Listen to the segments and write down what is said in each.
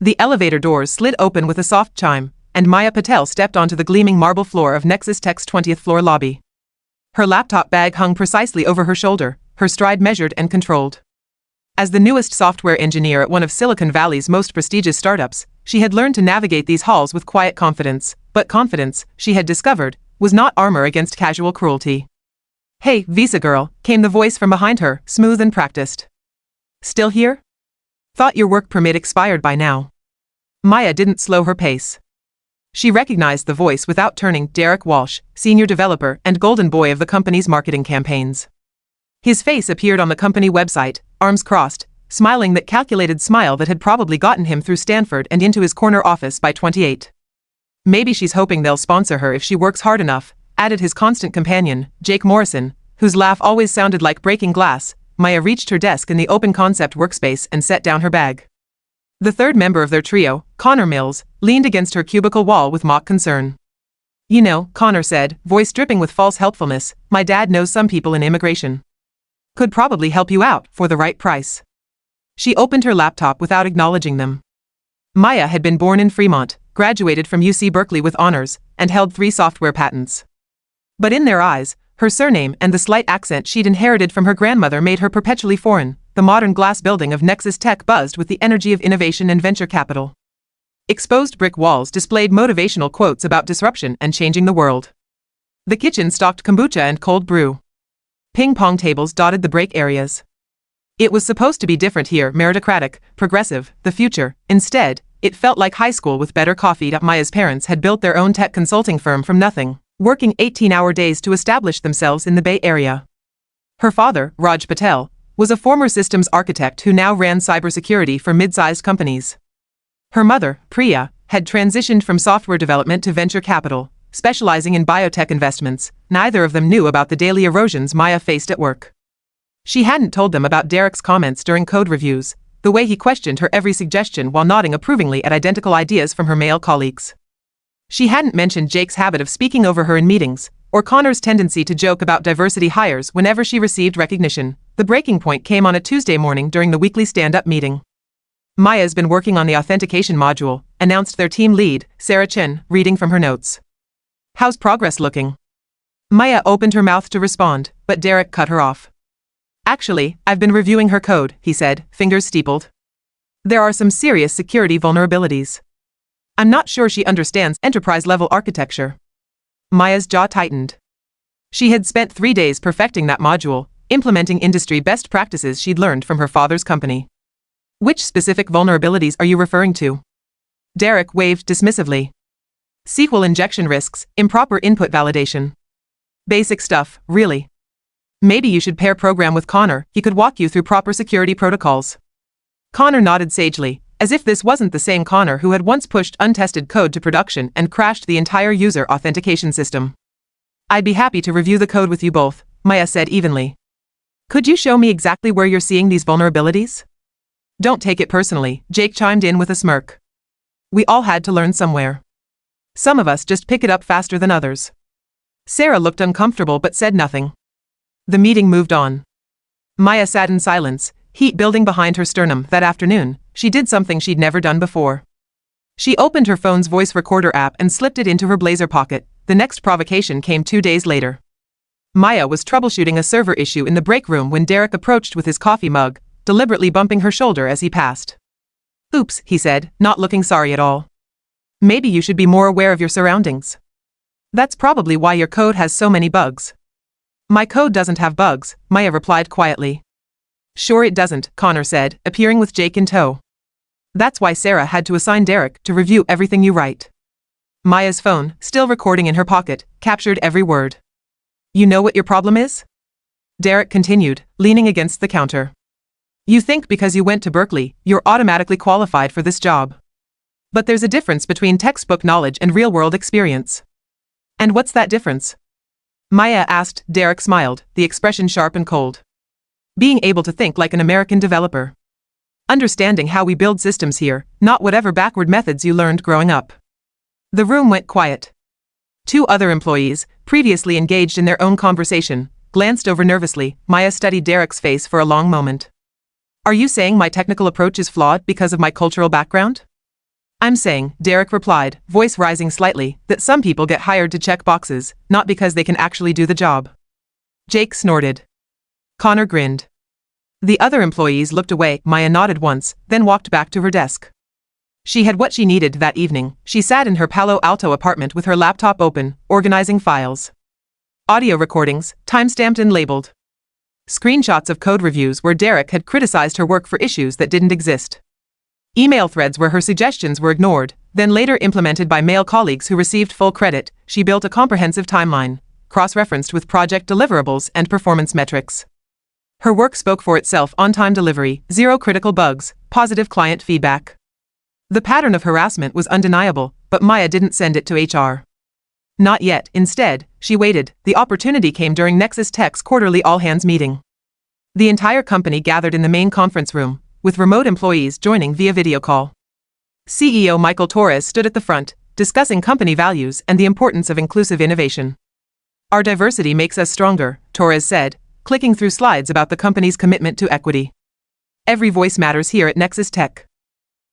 The elevator doors slid open with a soft chime, and Maya Patel stepped onto the gleaming marble floor of Nexus Tech's 20th floor lobby. Her laptop bag hung precisely over her shoulder, her stride measured and controlled. As the newest software engineer at one of Silicon Valley's most prestigious startups, she had learned to navigate these halls with quiet confidence, but confidence, she had discovered, was not armor against casual cruelty. "Hey, Visa girl," came the voice from behind her, smooth and practiced. "Still here? Thought your work permit expired by now." Maya didn't slow her pace. She recognized the voice without turning. Derek Walsh, senior developer and golden boy of the company's marketing campaigns. His face appeared on the company website, arms crossed, smiling that calculated smile that had probably gotten him through Stanford and into his corner office by 28. "Maybe she's hoping they'll sponsor her if she works hard enough," added his constant companion, Jake Morrison, whose laugh always sounded like breaking glass. Maya reached her desk in the open concept workspace and set down her bag. The third member of their trio, Connor Mills, leaned against her cubicle wall with mock concern. "You know," Connor said, voice dripping with false helpfulness, "my dad knows some people in immigration. Could probably help you out for the right price." She opened her laptop without acknowledging them. Maya had been born in Fremont, graduated from UC Berkeley with honors, and held 3 software patents. But in their eyes, her surname and the slight accent she'd inherited from her grandmother made her perpetually foreign. The modern glass building of Nexus Tech buzzed with the energy of innovation and venture capital. Exposed brick walls displayed motivational quotes about disruption and changing the world. The kitchen stocked kombucha and cold brew. Ping-pong tables dotted the break areas. It was supposed to be different here, meritocratic, progressive, the future. Instead, it felt like high school with better coffee. Maya's parents had built their own tech consulting firm from nothing, working 18-hour days to establish themselves in the Bay Area. Her father, Raj Patel, was a former systems architect who now ran cybersecurity for mid-sized companies. Her mother, Priya, had transitioned from software development to venture capital, specializing in biotech investments. Neither of them knew about the daily erosions Maya faced at work. She hadn't told them about Derek's comments during code reviews, the way he questioned her every suggestion while nodding approvingly at identical ideas from her male colleagues. She hadn't mentioned Jake's habit of speaking over her in meetings, or Connor's tendency to joke about diversity hires whenever she received recognition. The breaking point came on a Tuesday morning during the weekly stand-up meeting. "Maya's been working on the authentication module," announced their team lead, Sarah Chen, reading from her notes. "How's progress looking?" Maya opened her mouth to respond, but Derek cut her off. "Actually, I've been reviewing her code," he said, fingers steepled. "There are some serious security vulnerabilities. I'm not sure she understands enterprise-level architecture." Maya's jaw tightened. She had spent 3 days perfecting that module, implementing industry best practices she'd learned from her father's company. "Which specific vulnerabilities are you referring to?" Derek waved dismissively. "SQL injection risks, improper input validation. Basic stuff, really. Maybe you should pair program with Connor, he could walk you through proper security protocols." Connor nodded sagely, as if this wasn't the same Connor who had once pushed untested code to production and crashed the entire user authentication system. "I'd be happy to review the code with you both," Maya said evenly. "Could you show me exactly where you're seeing these vulnerabilities?" "Don't take it personally," Jake chimed in with a smirk. "We all had to learn somewhere. Some of us just pick it up faster than others." Sarah looked uncomfortable but said nothing. The meeting moved on. Maya sat in silence, heat building behind her sternum. That afternoon, she did something she'd never done before. She opened her phone's voice recorder app and slipped it into her blazer pocket. The next provocation came 2 days later. Maya was troubleshooting a server issue in the break room when Derek approached with his coffee mug, deliberately bumping her shoulder as he passed. "Oops," he said, not looking sorry at all. "Maybe you should be more aware of your surroundings. That's probably why your code has so many bugs." "My code doesn't have bugs," Maya replied quietly. "Sure it doesn't," Connor said, appearing with Jake in tow. "That's why Sarah had to assign Derek to review everything you write." Maya's phone, still recording in her pocket, captured every word. "You know what your problem is?" Derek continued, leaning against the counter. "You think because you went to Berkeley, you're automatically qualified for this job. But there's a difference between textbook knowledge and real-world experience." "And what's that difference?" Maya asked. Derek smiled, the expression sharp and cold. "Being able to think like an American developer. Understanding how we build systems here, not whatever backward methods you learned growing up." The room went quiet. 2 other employees, previously engaged in their own conversation, glanced over nervously. Maya studied Derek's face for a long moment. "Are you saying my technical approach is flawed because of my cultural background?" I'm saying, Derek replied, voice rising slightly, that some people get hired to check boxes, not because they can actually do the job. Jake snorted. Connor grinned. The other employees looked away. Maya nodded once, then walked back to her desk. She had what she needed that evening. She sat in her Palo Alto apartment with her laptop open, organizing files. Audio recordings, time-stamped and labeled. Screenshots of code reviews where Derek had criticized her work for issues that didn't exist. Email threads where her suggestions were ignored, then later implemented by male colleagues who received full credit. She built a comprehensive timeline, cross-referenced with project deliverables and performance metrics. Her work spoke for itself: on-time delivery, zero critical bugs, positive client feedback. The pattern of harassment was undeniable, but Maya didn't send it to HR. Not yet. Instead, she waited. The opportunity came during Nexus Tech's quarterly all-hands meeting. The entire company gathered in the main conference room, with remote employees joining via video call. CEO Michael Torres stood at the front, discussing company values and the importance of inclusive innovation. Our diversity makes us stronger, Torres said, clicking through slides about the company's commitment to equity. Every voice matters here at Nexus Tech.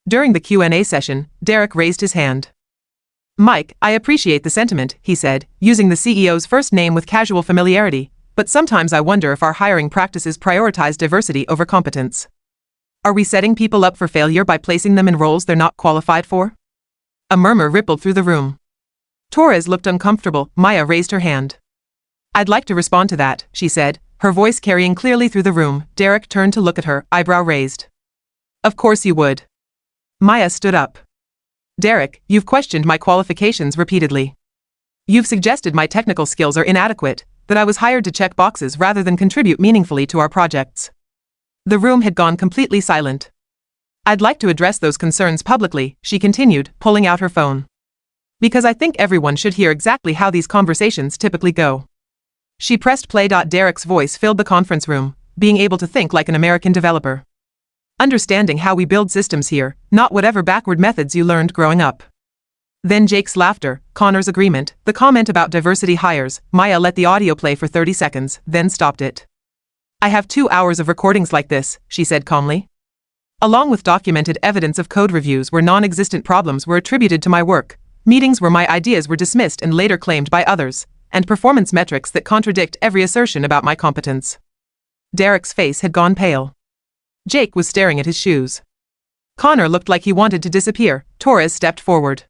During the Q&A session, Derek raised his hand. Mike, I appreciate the sentiment, he said, using the CEO's first name with casual familiarity, but sometimes I wonder if our hiring practices prioritize diversity over competence. Are we setting people up for failure by placing them in roles they're not qualified for? A murmur rippled through the room. Torres looked uncomfortable. Maya raised her hand. I'd like to respond to that, she said, her voice carrying clearly through the room. Derek turned to look at her, eyebrow raised. Of course you would. Maya stood up. Derek, you've questioned my qualifications repeatedly. You've suggested my technical skills are inadequate, that I was hired to check boxes rather than contribute meaningfully to our projects. The room had gone completely silent. I'd like to address those concerns publicly, she continued, pulling out her phone. Because I think everyone should hear exactly how these conversations typically go. She pressed play. Derek's voice filled the conference room, being able to think like an American developer. Understanding how we build systems here, not whatever backward methods you learned growing up. Then Jake's laughter, Connor's agreement, the comment about diversity hires. Maya let the audio play for 30 seconds, then stopped it. I have 2 hours of recordings like this, she said calmly. Along with documented evidence of code reviews where non-existent problems were attributed to my work, meetings where my ideas were dismissed and later claimed by others, and performance metrics that contradict every assertion about my competence. Derek's face had gone pale. Jake was staring at his shoes. Connor looked like he wanted to disappear. Torres stepped forward.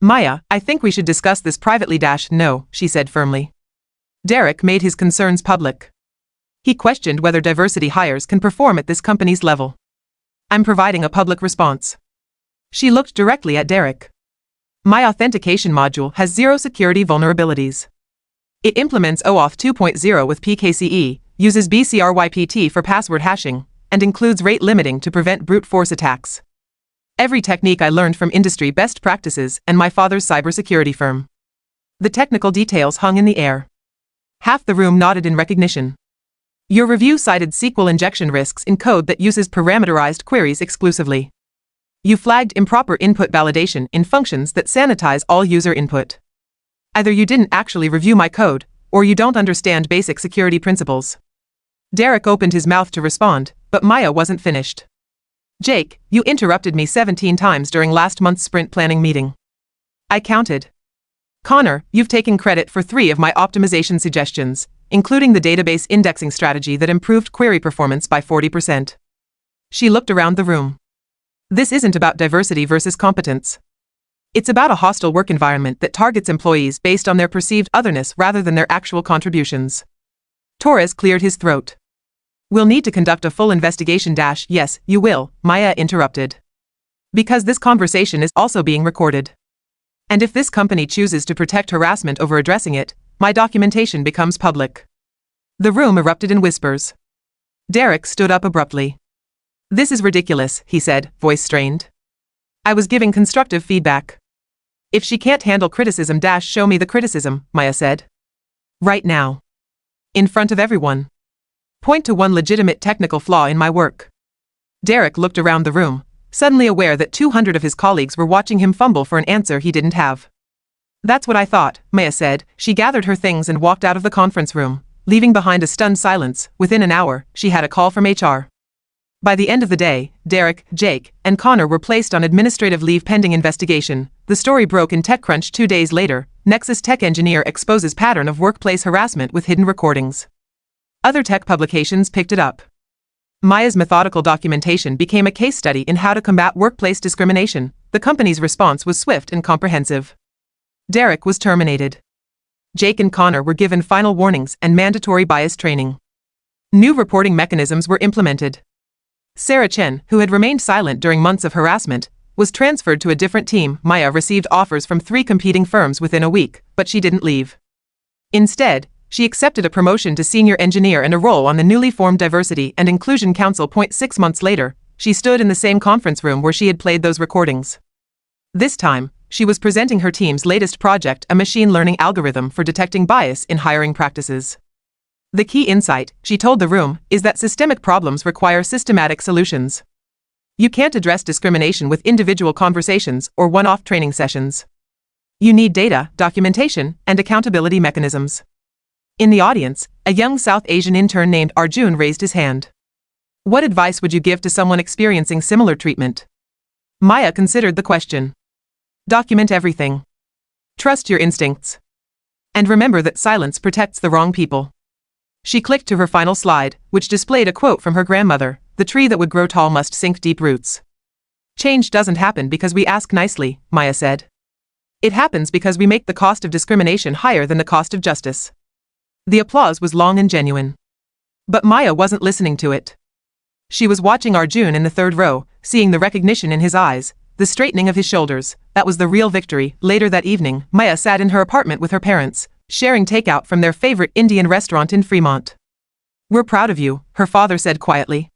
Maya, I think we should discuss this privately. No, she said firmly. Derek made his concerns public. He questioned whether diversity hires can perform at this company's level. I'm providing a public response. She looked directly at Derek. My authentication module has 0 security vulnerabilities. It implements OAuth 2.0 with PKCE, uses BCRYPT for password hashing, and includes rate limiting to prevent brute force attacks. Every technique I learned from industry best practices and my father's cybersecurity firm. The technical details hung in the air. Half the room nodded in recognition. Your review cited SQL injection risks in code that uses parameterized queries exclusively. You flagged improper input validation in functions that sanitize all user input. Either you didn't actually review my code, or you don't understand basic security principles. Derek opened his mouth to respond, but Maya wasn't finished. Jake, you interrupted me 17 times during last month's sprint planning meeting. I counted. Connor, you've taken credit for 3 of my optimization suggestions, including the database indexing strategy that improved query performance by 40%. She looked around the room. This isn't about diversity versus competence. It's about a hostile work environment that targets employees based on their perceived otherness rather than their actual contributions. Torres cleared his throat. We'll need to conduct a full investigation. Yes, you will, Maya interrupted. Because this conversation is also being recorded. And if this company chooses to protect harassment over addressing it, my documentation becomes public. The room erupted in whispers. Derek stood up abruptly. This is ridiculous, he said, voice strained. I was giving constructive feedback. If she can't handle criticism, show me the criticism, Maya said. Right now. In front of everyone. Point to one legitimate technical flaw in my work. Derek looked around the room, suddenly aware that 200 of his colleagues were watching him fumble for an answer he didn't have. That's what I thought, Maya said. She gathered her things and walked out of the conference room, leaving behind a stunned silence. Within an hour, she had a call from HR. By the end of the day, Derek, Jake, and Connor were placed on administrative leave pending investigation. The story broke in TechCrunch 2 days later. Nexus tech engineer exposes pattern of workplace harassment with hidden recordings. Other tech publications picked it up. Maya's methodical documentation became a case study in how to combat workplace discrimination. The company's response was swift and comprehensive. Derek was terminated. Jake and Connor were given final warnings and mandatory bias training. New reporting mechanisms were implemented. Sarah Chen, who had remained silent during months of harassment, was transferred to a different team. Maya received offers from 3 competing firms within a week, but she didn't leave. Instead, she accepted a promotion to senior engineer and a role on the newly formed Diversity and Inclusion Council. 6 months later, she stood in the same conference room where she had played those recordings. This time, she was presenting her team's latest project, a machine learning algorithm for detecting bias in hiring practices. The key insight, she told the room, is that systemic problems require systematic solutions. You can't address discrimination with individual conversations or one-off training sessions. You need data, documentation, and accountability mechanisms. In the audience, a young South Asian intern named Arjun raised his hand. What advice would you give to someone experiencing similar treatment? Maya considered the question. Document everything. Trust your instincts. And remember that silence protects the wrong people. She clicked to her final slide, which displayed a quote from her grandmother: "The tree that would grow tall must sink deep roots." Change doesn't happen because we ask nicely, Maya said. It happens because we make the cost of discrimination higher than the cost of justice. The applause was long and genuine. But Maya wasn't listening to it. She was watching Arjun in the third row, seeing the recognition in his eyes, the straightening of his shoulders. That was the real victory. Later that evening, Maya sat in her apartment with her parents, sharing takeout from their favorite Indian restaurant in Fremont. "We're proud of you," her father said quietly.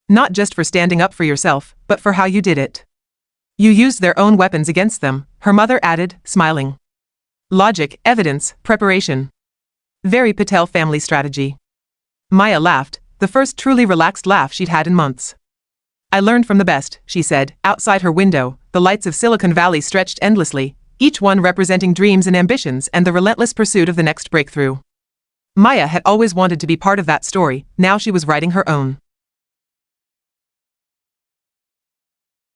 "Not just for standing up for yourself, but for how you did it. You used their own weapons against them," her mother added, smiling. "Logic, evidence, preparation. Very Patel family strategy." Maya laughed, the first truly relaxed laugh she'd had in months. "I learned from the best," she said. Outside her window, the lights of Silicon Valley stretched endlessly, each one representing dreams and ambitions and the relentless pursuit of the next breakthrough. Maya had always wanted to be part of that story. Now she was writing her own.